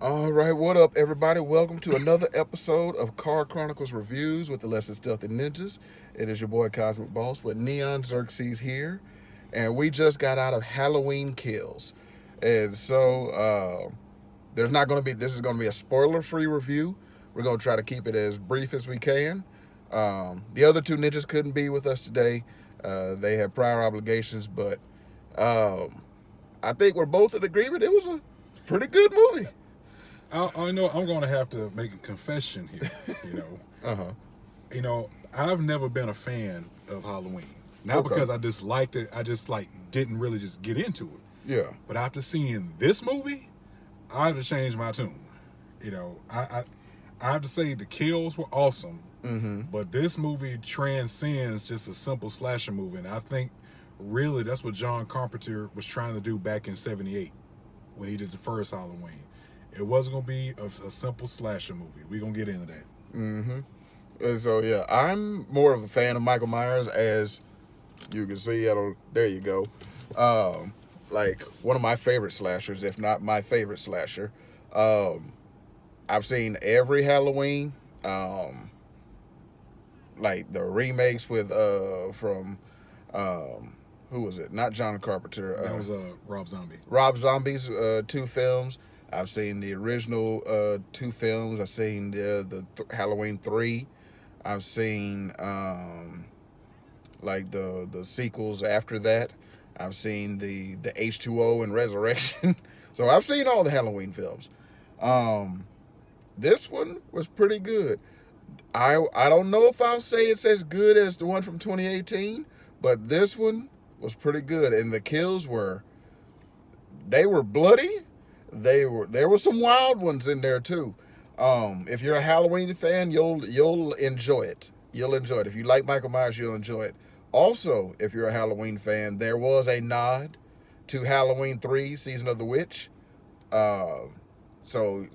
All right, what up, everybody? Welcome to another episode of Chronicles Reviews with the Less Than Stealthy Ninjas. It is your boy Cosmic Boss with NEONXERXES here, and we just got out of Halloween Kills, and there's not going to be. This is going to be a spoiler-free review. We're going to try to keep it as brief as we can. The other two ninjas couldn't be with us today. They had prior obligations, but I think we're both in agreement. It was a pretty good movie. I know I'm going to have to make a confession here. Uh-huh. I've never been a fan of Halloween. Not Okay. because I disliked it. I just didn't really just get into it. Yeah. But after seeing this movie, I had to change my tune. I have to say the kills were awesome. Mm-hmm. But this movie transcends just a simple slasher movie, and I think really that's what John Carpenter was trying to do back in '78 when he did the first Halloween. It wasn't gonna be a simple slasher movie. We're gonna get into that. Mm-hmm. And so yeah, I'm more of a fan of Michael Myers, as you can see. There you go. Like one of my favorite slashers, if not my favorite slasher. I've seen every Halloween. Like the remakes with from who was it? Not John Carpenter. That was Rob Zombie. Rob Zombie's two films. I've seen the original two films. I've seen the Halloween 3. I've seen like the sequels after that. I've seen the H2O and Resurrection. So I've seen all the Halloween films. This one was pretty good. I don't know if I'll say it's as good as the one from 2018, but this one was pretty good, and the kills were bloody. There were some wild ones in there too. If you're a Halloween fan, you'll enjoy it. You'll enjoy it. If you like Michael Myers, you'll enjoy it. Also, if you're a Halloween fan, there was a nod to Halloween 3, Season of the Witch. So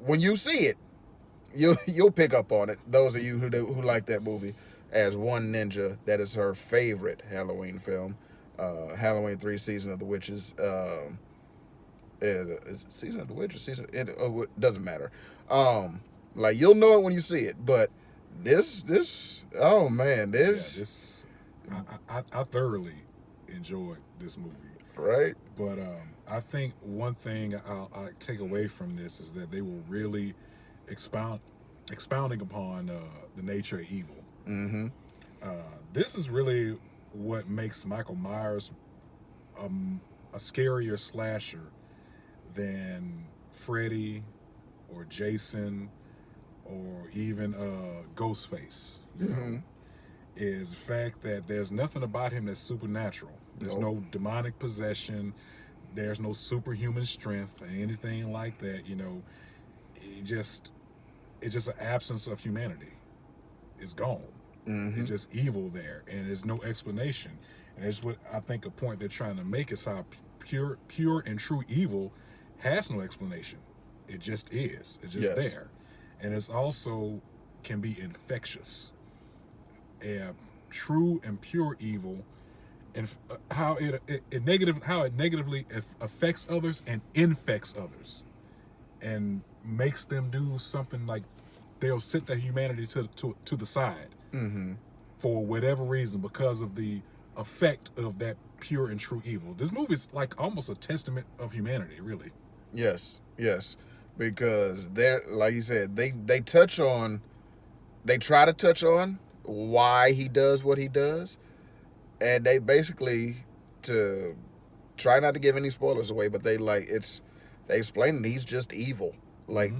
when you see it, you'll pick up on it. Those of you who like that movie, as one ninja, that is her favorite Halloween film. Halloween 3, Season of the Witches. Is it Season of the Witch or Season? It doesn't matter. Like you'll know it when you see it. But this, oh man, this. Yeah, I thoroughly enjoyed this movie. Right. But I think one thing I take away from this is that they were really expounding upon the nature of evil. Mm-hmm. This is really what makes Michael Myers a scarier slasher than Freddy or Jason or even Ghostface. You know, is the fact that there's nothing about him that's supernatural. There's no demonic possession. There's no superhuman strength or anything like that. It's just an absence of humanity. It's gone. Mm-hmm. It's just evil there, and there's no explanation. And it's what I think a point they're trying to make is how pure and true evil has no explanation. It just is. It's just there, and it's also can be infectious. True and pure evil, and how it negatively affects others and infects others, and makes them do something like they'll set their humanity to the side for whatever reason because of the effect of that pure and true evil. This movie is like almost a testament of humanity, really. Yes, because they're like you said, they try to touch on why he does what he does, and they basically, to try not to give any spoilers away, but they explain that he's just evil. Like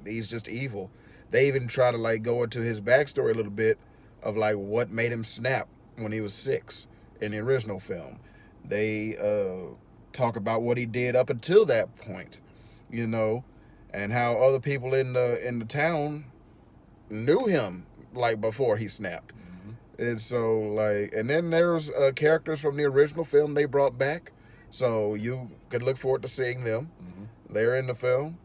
he's just evil. They even try to like go into his backstory a little bit of like what made him snap when he was 6 in the original film. They talk about what he did up until that point, and how other people in the town knew him like before he snapped. And so and then there's characters from the original film they brought back, so you could look forward to seeing them. They're in the film.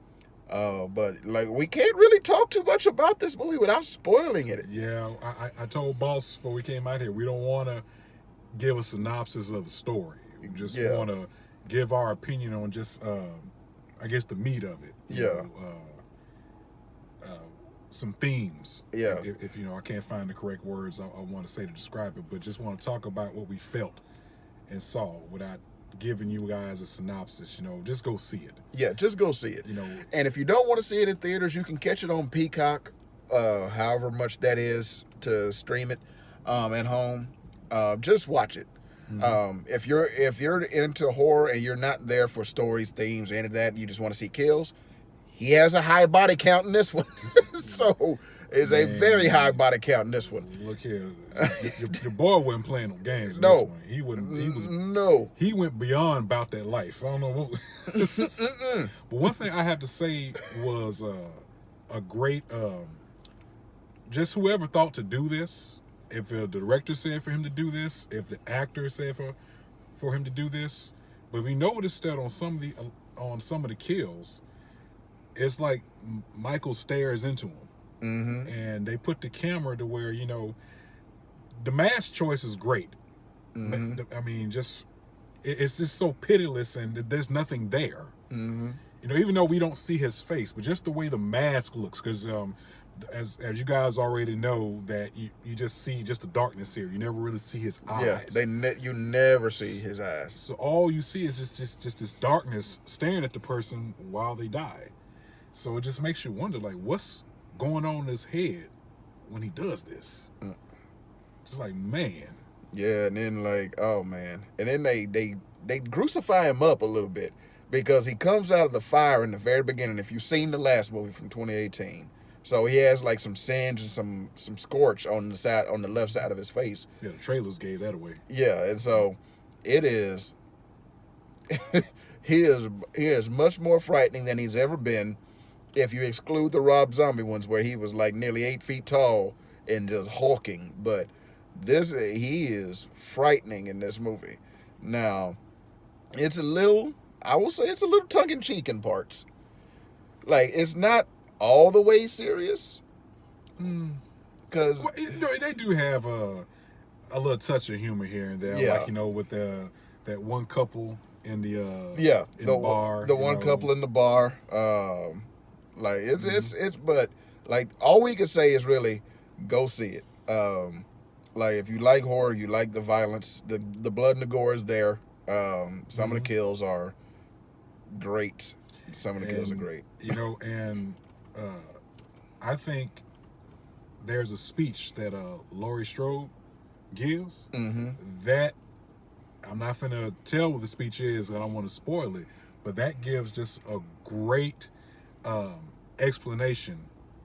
But we can't really talk too much about this movie without spoiling it. Yeah, I told Boss before we came out here, we don't want to give a synopsis of the story. We just want to give our opinion on just, I guess, the meat of it. You know, some themes. Yeah. If I can't find the correct words I want to say to describe it, but just want to talk about what we felt and saw without giving you guys a synopsis. Just go see it. Yeah, just go see it. And if you don't want to see it in theaters, you can catch it on Peacock, however much that is to stream it at home. Just watch it. Mm-hmm. If you're into horror and you're not there for stories, themes, any of that, you just want to see kills, he has a high body count in this one. So it's a very high body count in this one. Look here, your boy wasn't playing no games. No, he wouldn't. He was no. He went beyond about that life. I don't know what. But one thing I have to say was a great. Just whoever thought to do this. If the director said for him to do this, if the actor said for him to do this, but we noticed that on some of the kills, it's like Michael stares into him. Mm-hmm. And they put the camera to where, the mask choice is great. Mm-hmm. I mean, it's just so pitiless and there's nothing there. Mm-hmm. Even though we don't see his face, but just the way the mask looks, because as you guys already know, that you just see just the darkness here. You never really see his eyes. Yeah, you never see his eyes. So all you see is just this darkness staring at the person while they die. So it just makes you wonder, like, what's going on in his head when he does this? Just like, man. Yeah, and then like, oh man, and then they crucify him up a little bit because he comes out of the fire in the very beginning. If you've seen the last movie from 2018, so he has like some singe and some scorch on the left side of his face. Yeah, the trailers gave that away. Yeah, and so it is. he is much more frightening than he's ever been. If you exclude the Rob Zombie ones where he was like nearly 8 feet tall and just hulking, but he is frightening in this movie. Now, I will say it's a little tongue-in-cheek in parts. Like, it's not all the way serious. Because they do have a little touch of humor here and there. Yeah. Like, with that one couple in the the bar. The one couple in the bar. Like it's but like all we can say is really go see it. Like if you like horror, you like the violence, the blood and the gore is there. Some of the kills are great. Some of the kills are great. And I think there's a speech that Laurie Strode gives that I'm not finna tell what the speech is. I don't want to spoil it, but that gives just a great explanation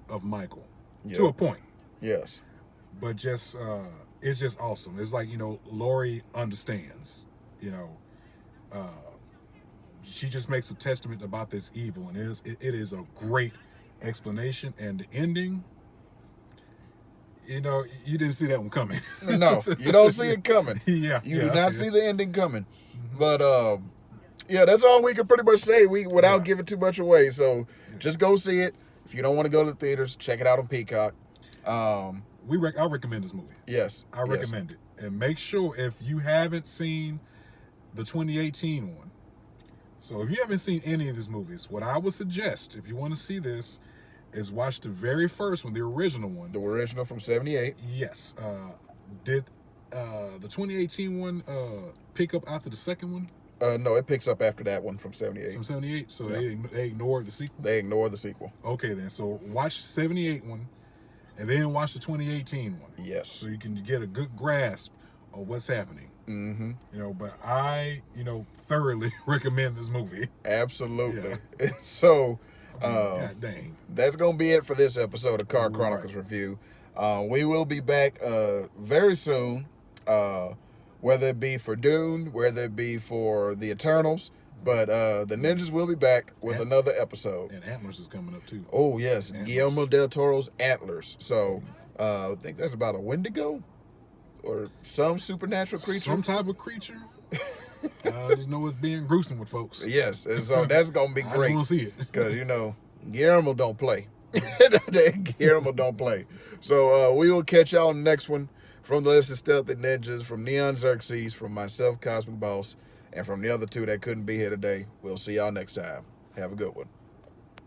of Michael to a point. Yes. But just it's just awesome. It's like, Laurie understands, she just makes a testament about this evil, and it is a great explanation. And the ending, you didn't see that one coming. No, you don't see it coming. Yeah. You do not see the ending coming. But yeah, that's all we can pretty much say without giving too much away. So just go see it. If you don't want to go to the theaters, check it out on Peacock. I recommend this movie. Yes. I recommend it. And make sure if you haven't seen the 2018 one. So if you haven't seen any of these movies, what I would suggest, if you want to see this, is watch the very first one, the original one. The original from 78. Yes. Did the 2018 one pick up after the second one? No, it picks up after that one from 78. From 78? So they ignored the sequel? They ignored the sequel. Okay, then. So watch the 78 one, and then watch the 2018 one. Yes. So you can get a good grasp of what's happening. Mm-hmm. But I, thoroughly recommend this movie. Absolutely. Yeah. So, God dang. That's going to be it for this episode of Car Chronicles Review. We will be back very soon, whether it be for Dune, whether it be for the Eternals. But the Ninjas will be back with another episode. And Antlers is coming up, too. Oh, yes. Antlers. Guillermo del Toro's Antlers. So, I think that's about a Wendigo or some supernatural creature. Some type of creature. I just know it's being gruesome with folks. Yes. And so that's going to be great. I just want to see it. Because, Guillermo don't play. Guillermo don't play. So, we will catch y'all on the next one. From the list of Stealthy Ninjas, from NEONXERXES, from myself, Cosmic Boss, and from the other two that couldn't be here today. We'll see y'all next time. Have a good one.